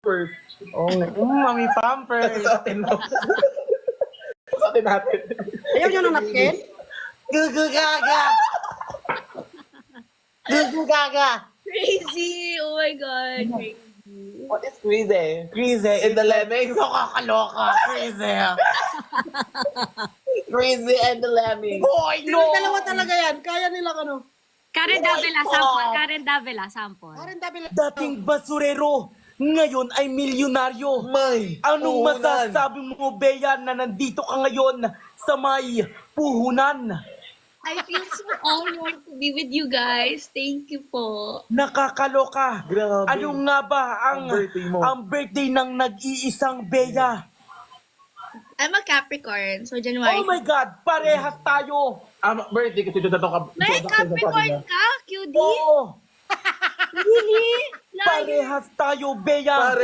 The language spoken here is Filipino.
Pampers. Oh, mami Pampers. Sa atin na. Sa atin natin. Ayaw nyo ng napkin? Gugu gaga! Gugu gaga! Crazy! Oh my God. Crazy. What is crazy? Crazy. In the lemmings? So kakaloka. Crazy. Crazy and the lemmings. Boy, no! Dalawa talaga yan. Kaya nila ano. Karen Davila, sample. Karen Davila, sample. Parang dabi lang. Dating basurero, ngayon ay milyonaryo. May. Anong puhunan. masasabi mo, Bea, na nandito ka ngayon sa may puhunan? I feel so honored to be with you guys. Thank you po. Nakakaloka. Grabe. Ano nga ba Ang birthday mo. ang birthday ng nag-iisang Bea? I'm a Capricorn, so January. Oh my God, parehas tayo. Birthday kasi doon ka. May Capricorn ka, QD? Oo, Really? Like, parehas tayo, Bea.